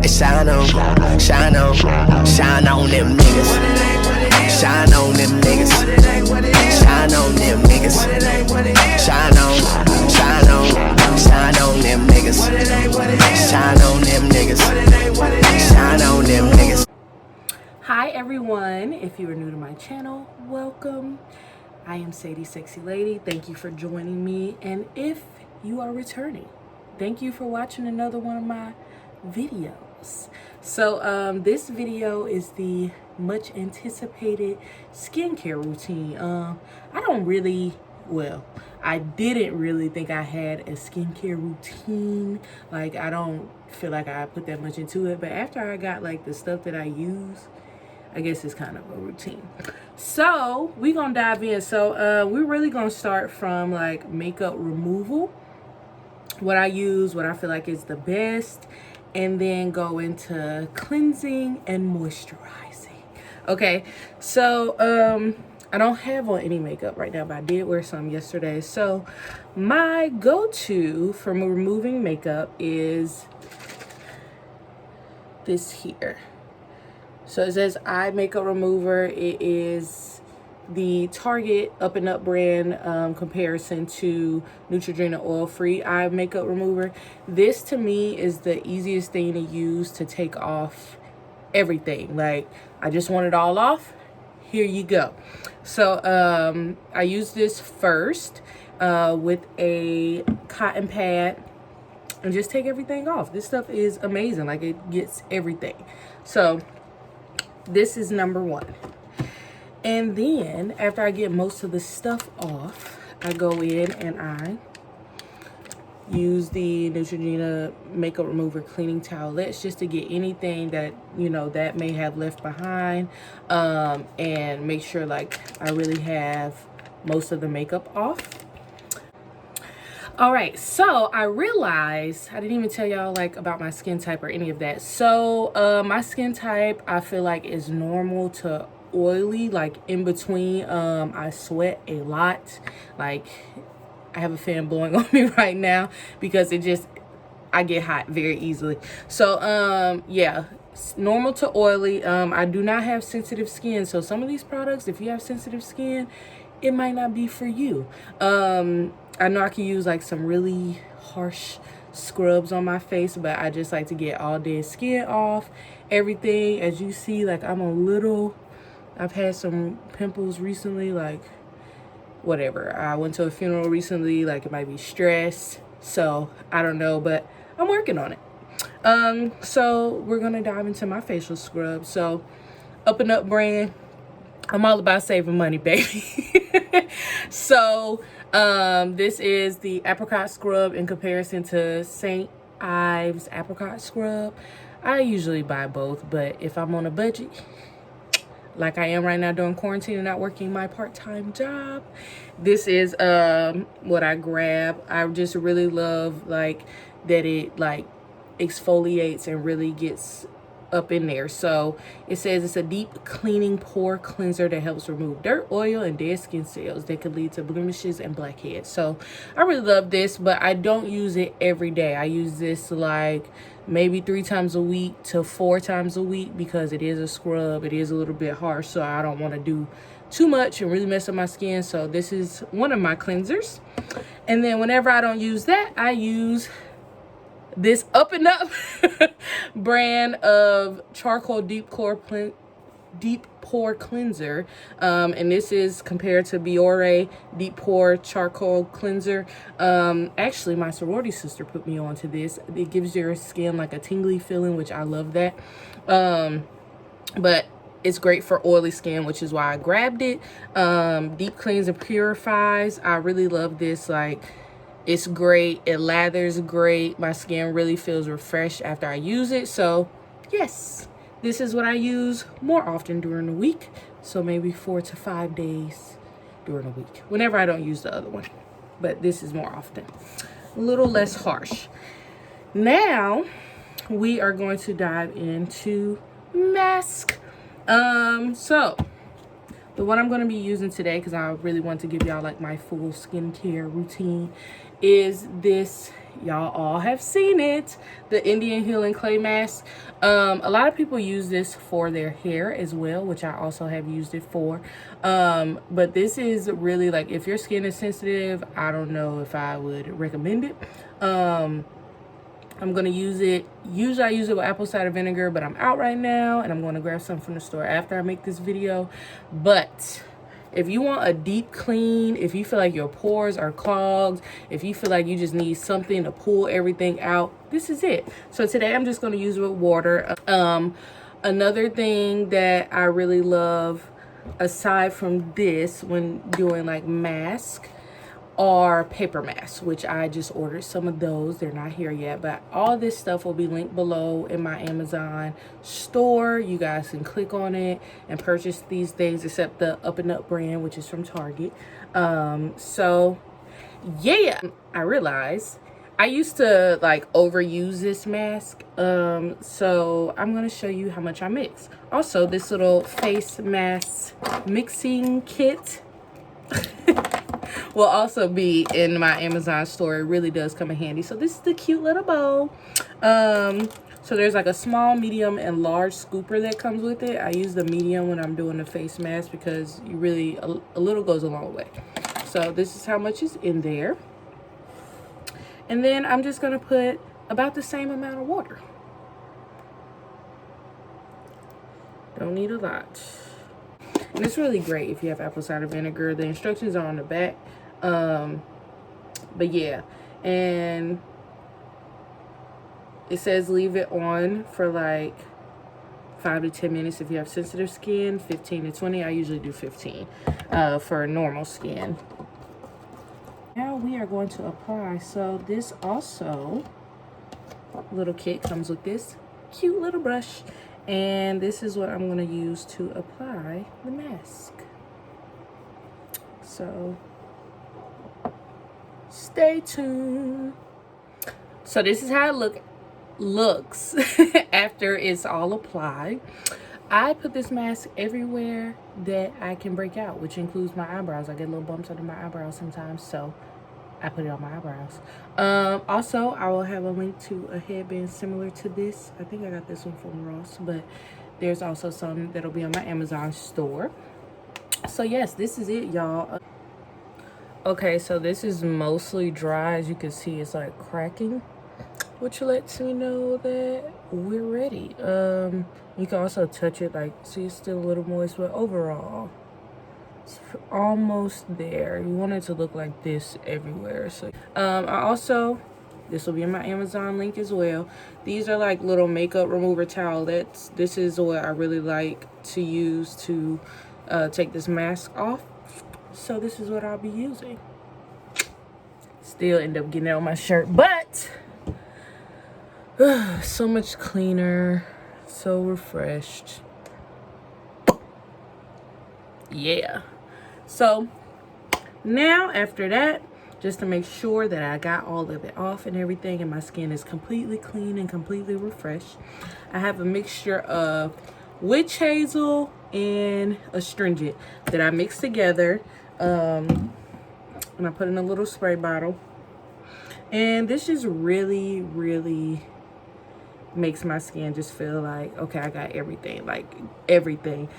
Shine on, shine on, shine on them niggas. Shine on them niggas. Shine on them niggas. Shine on, shine on, shine on them niggas. Shine on them niggas. Shine on them niggas. Hi everyone, if you are new to my channel, welcome. I am Sadie Sexy Lady. Thank you for joining me, and if you are returning, thank you for watching another one of my videos. So this video is the much anticipated skincare routine. I didn't really think I had a skincare routine. Like, I don't feel like I put that much into it, but after I got like the stuff that I use, I guess it's kind of a routine. So we're gonna dive in. So we're really gonna start from like makeup removal, what I use, what I feel like is the best, and then go into cleansing and moisturizing. Okay, so I don't have on any makeup right now, but I did wear some yesterday. So my go-to for removing makeup is this here. So it says eye makeup remover. It is the Target Up and Up brand comparison to Neutrogena oil free eye makeup remover. This to me is the easiest thing to use to take off everything. Like, I just want it all off. Here you go. So I use this first with a cotton pad and just take everything off. This stuff is amazing. Like, it gets everything. So this is number one. And then after I get most of the stuff off, I go in and I use the Neutrogena makeup remover cleaning towelettes just to get anything that, you know, that may have left behind, and make sure like I really have most of the makeup off. All right, so I realized I didn't even tell y'all like about my skin type or any of that. So my skin type, I feel like, is normal to oily, like in between. I sweat a lot. Like, I have a fan blowing on me right now because I get hot very easily. So yeah, normal to oily. I do not have sensitive skin, so some of these products, if you have sensitive skin, it might not be for you. I know I can use like some really harsh scrubs on my face, but I just like to get all dead skin off, everything. As you see, like, I've had some pimples recently, like whatever. I went to a funeral recently, like it might be stress. So I don't know, but I'm working on it. So we're gonna dive into my facial scrub. So Up and Up brand. I'm all about saving money, baby. So this is the apricot scrub in comparison to St. Ives apricot scrub. I usually buy both, but if I'm on a budget, like I am right now during quarantine and not working my part-time job, this is what I grab. I just really love like that it like exfoliates and really gets up in there. So it says it's a deep cleaning pore cleanser that helps remove dirt, oil, and dead skin cells that could lead to blemishes and blackheads. So I really love this, but I don't use it every day. I use this like maybe 3 times a week to 4 times a week because it is a scrub. It is a little bit harsh, so I don't want to do too much and really mess up my skin. So this is one of my cleansers. And then whenever I don't use that, I use this Up and Up brand of charcoal deep pore cleanser, and this is compared to Biore deep pore charcoal cleanser. Actually, my sorority sister put me on to this. It gives your skin like a tingly feeling, which I love that. But it's great for oily skin, which is why I grabbed it. Deep cleans and purifies. I really love this. Like, it's great. It lathers great. My skin really feels refreshed after I use it. So yes, this is what I use more often during the week. So maybe 4 to 5 days during the week, whenever I don't use the other one. But this is more often. A little less harsh. Now we are going to dive into mask. So the one I'm going to be using today, because I really want to give y'all like my full skincare routine, is this y'all all have seen it, the Indian Healing Clay Mask. A lot of people use this for their hair as well, which I also have used it for. But this is really, like, if your skin is sensitive, I don't know if I would recommend it. I'm going to use it. Usually I use it with apple cider vinegar, but I'm out right now, and I'm going to grab some from the store after I make this video. But if you want a deep clean, if you feel like your pores are clogged, if you feel like you just need something to pull everything out, this is it. So today I'm just going to use it with water. Another thing that I really love, aside from this, when doing like mask, are paper masks, which I just ordered some of those. They're not here yet, but all this stuff will be linked below in my Amazon store. You guys can click on it and purchase these things, except the Up and Up brand, which is from Target. So yeah, I realized I used to like overuse this mask, so I'm gonna show you how much I mix. Also, this little face mask mixing kit will also be in my Amazon store. It really does come in handy. So this is the cute little bowl. So there's like a small, medium, and large scooper that comes with it. I use the medium when I'm doing the face mask because you really, a little goes a long way. So this is how much is in there. And then I'm just gonna put about the same amount of water. Don't need a lot. And it's really great if you have apple cider vinegar. The instructions are on the back. But yeah, and it says leave it on for like 5 to 10 minutes if you have sensitive skin, 15 to 20. I usually do 15 for normal skin. Now we are going to apply. So this also, little kit comes with this cute little brush. And this is what I'm going to use to apply the mask. So stay tuned. So this is how it looks after it's all applied. I put this mask everywhere that I can break out, which includes my eyebrows. I get little bumps under my eyebrows sometimes, so I put it on my eyebrows. Also, I will have a link to a headband similar to this. I think I got this one from Ross, but there's also some that'll be on my Amazon store. So yes, this is it, y'all. Okay, so this is mostly dry. As you can see, it's like cracking, which lets me know that we're ready. You can also touch it, like, see it's still a little moist, but overall it's almost there. You want it to look like this everywhere. So this will be in my Amazon link as well. These are like little makeup remover towelettes. This is what I really like to use to take this mask off. So this is what I'll be using. Still end up getting it on my shirt, but so much cleaner, so refreshed. Yeah. So now after that, just to make sure that I got all of it off and everything and my skin is completely clean and completely refreshed, I have a mixture of witch hazel and astringent that I mixed together, and I put in a little spray bottle. And this just really makes my skin just feel like, okay, I got everything, like everything.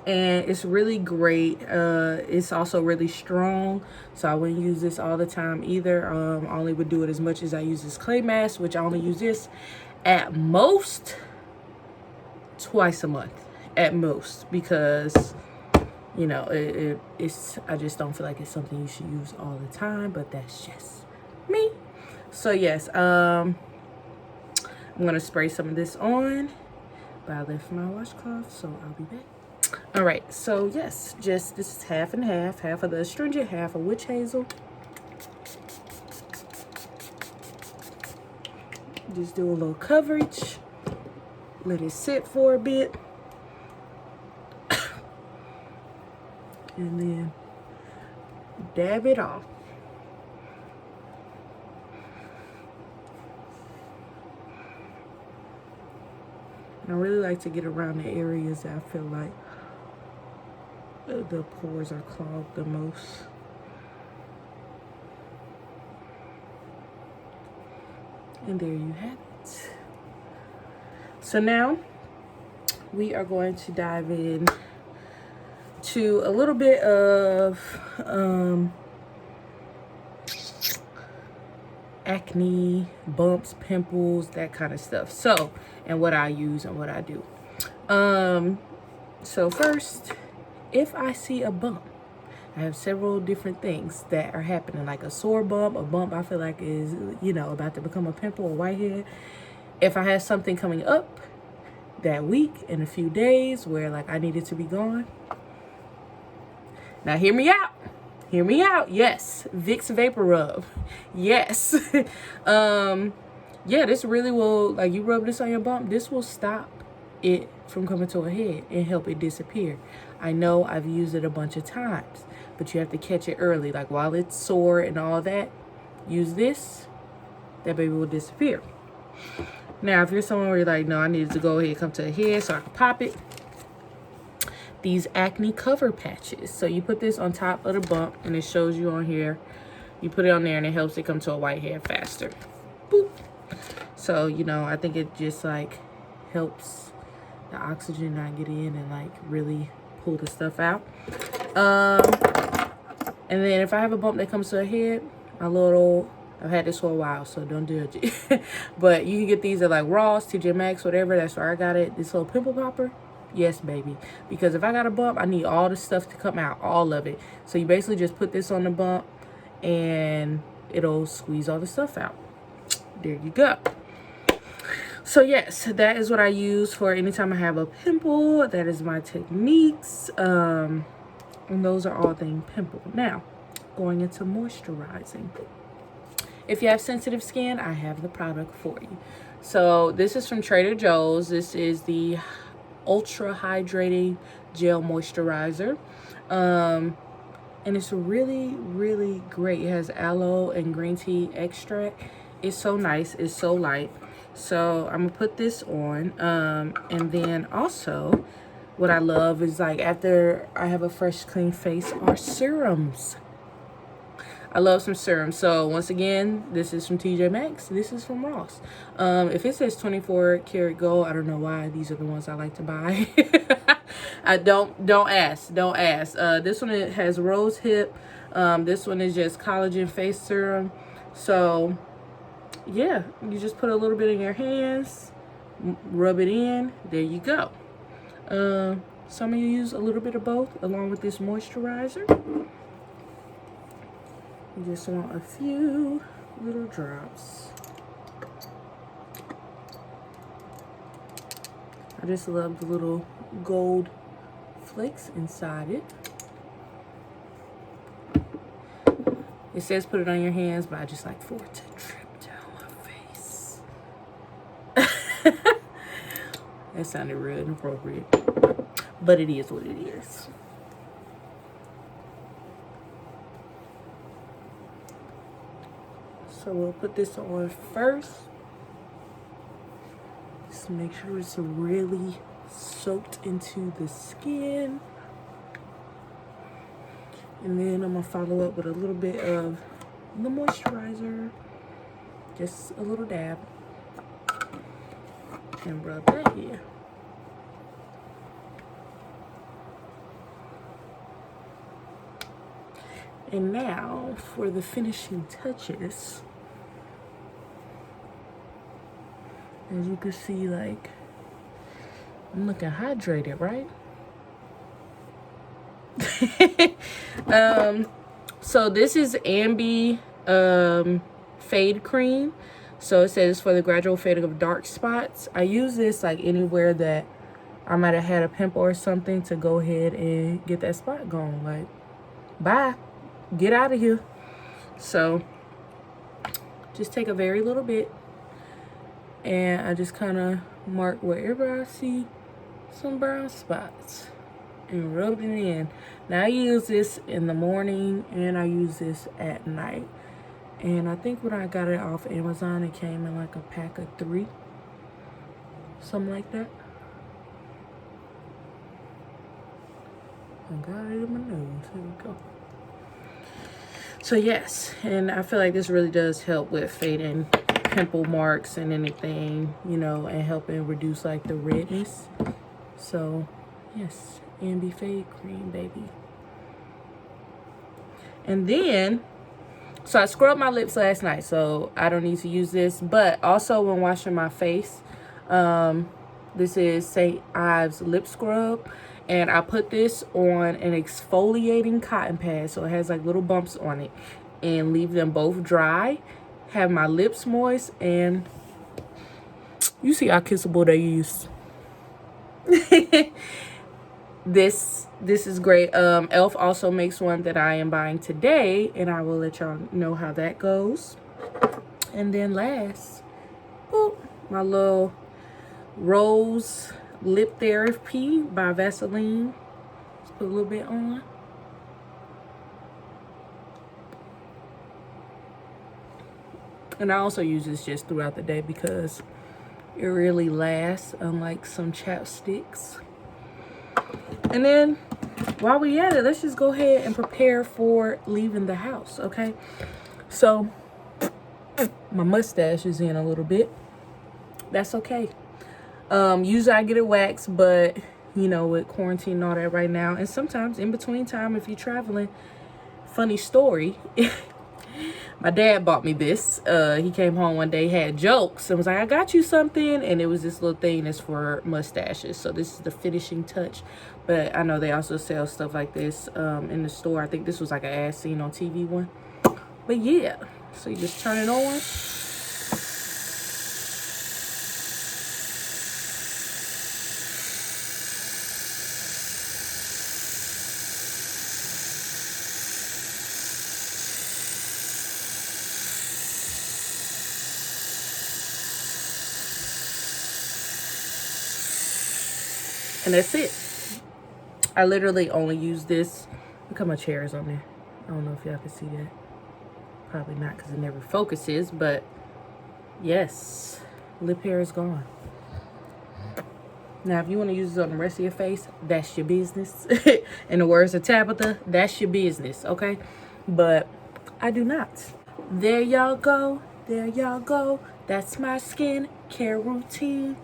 And it's really great. It's also really strong, so I wouldn't use this all the time either. I only would do it as much as I use this clay mask, which I only use this at most twice a month at most, because you know it's I just don't feel like it's something you should use all the time, but that's just me. So yes, I'm gonna spray some of this on, but I left my washcloth, so I'll be back. All right, so yes, just this is half and half of the astringent, half of witch hazel. Just do a little coverage, let it sit for a bit, and then dab it off. And I really like to get around the areas that I feel like the pores are clogged the most. And there you have it. So now we are going to dive in to a little bit of acne, bumps, pimples, that kind of stuff. So, and what I use and what I do. So first, if I see a bump, I have several different things that are happening, like a sore bump, a bump I feel like is, you know, about to become a pimple or whitehead. If I have something coming up that week in a few days where like I need it to be gone. Now hear me out. Hear me out. Yes. Vicks Vapor Rub. Yes. Yeah, this really will, like, you rub this on your bump, this will stop it from coming to a head and help it disappear. I know I've used it a bunch of times, but you have to catch it early. Like while it's sore and all that, use this, that baby will disappear. Now, if you're someone where you're like, no, I need it to go ahead and come to a head so I can pop it, these acne cover patches. So you put this on top of the bump and it shows you on here. You put it on there and it helps it come to a whitehead faster. Boop. So, you know, I think it just like helps the oxygen not get in and like really pull the stuff out. And then if I have a bump that comes to a head, I've had this for a while, so don't judge it. But you can get these at like Ross, TJ Maxx, whatever. That's where I got it. This little pimple popper. Yes, baby. Because if I got a bump, I need all the stuff to come out, all of it. So you basically just put this on the bump and it'll squeeze all the stuff out. There you go. So yes, that is what I use for anytime I have a pimple. That is my techniques. And those are all things pimple. Now, going into moisturizing. If you have sensitive skin, I have the product for you. So this is from Trader Joe's. This is the Ultra Hydrating Gel Moisturizer. And it's really, really great. It has aloe and green tea extract. It's so nice. It's so light. So I'm gonna put this on. And then also what I love is like after I have a fresh clean face are serums. I love some serums. So once again, this is from TJ Maxx. This is from Ross. If it says 24 karat gold, I don't know why. These are the ones I like to buy. I don't ask. This one, it has rose hip. This one is just collagen face serum. So yeah, you just put a little bit in your hands, rub it in, there you go. So I'm gonna use a little bit of both along with this moisturizer. You just want a few little drops. I just love the little gold flakes inside it. It says put it on your hands, but I just like for it to drip down my face. That sounded real inappropriate, but it is what it is. So we'll put this on first. Just make sure it's really soaked into the skin. And then I'm gonna follow up with a little bit of the moisturizer. Just a little dab. And rub that here. And now for the finishing touches. As you can see, like, I'm looking hydrated, right? So this is Ambi Fade Cream. So it says for the gradual fading of dark spots. I use this like anywhere that I might have had a pimple or something to go ahead and get that spot gone. Like, bye. Get out of here. So just take a very little bit and I just kind of mark wherever I see some brown spots and rub it in. Now I use this in the morning and I use this at night. And I think when I got it off Amazon, it came in like a pack of 3. Something like that. I got it in my nose. Here we go. So yes, and I feel like this really does help with fading pimple marks and anything, you know, and helping reduce like the redness. So yes, Ambi Fade Cream, baby. And then, so I scrubbed my lips last night, so I don't need to use this. But also when washing my face, this is St. Ives lip scrub, and I put this on an exfoliating cotton pad, so it has like little bumps on it, and leave them both dry. Have my lips moist, and you see how kissable they is. This is great. Elf also makes one that I am buying today, and I will let y'all know how that goes. And then last, boop, my little Rose Lip Therapy by Vaseline. Let's put a little bit on. And I also use this just throughout the day because it really lasts, unlike some chapsticks. And then while we at it, let's just go ahead and prepare for leaving the house, okay? So my mustache is in a little bit. That's okay. Usually I get it waxed, but you know, with quarantine and all that right now, and sometimes in between time if you're traveling, funny story. My dad bought me this. He came home one day, had jokes, and was like, I got you something. And it was this little thing that's for mustaches. So this is the finishing touch. But I know they also sell stuff like this in the store. I think this was like an ad scene on TV one. But yeah, so you just turn it on. And that's it. I literally only use this. Look how my chair is on there. I don't know if y'all can see that. Probably not because it never focuses, but yes, lip hair is gone. Now, if you want to use it on the rest of your face, that's your business. In the words of Tabitha, that's your business, okay? But I do not. There y'all go. There y'all go. That's my skin care routine.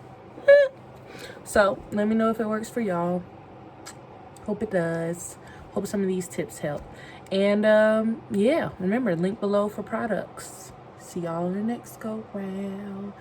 So let me know if it works for y'all. Hope it does. Hope some of these tips help. And yeah, remember, link below for products. See y'all in the next go round.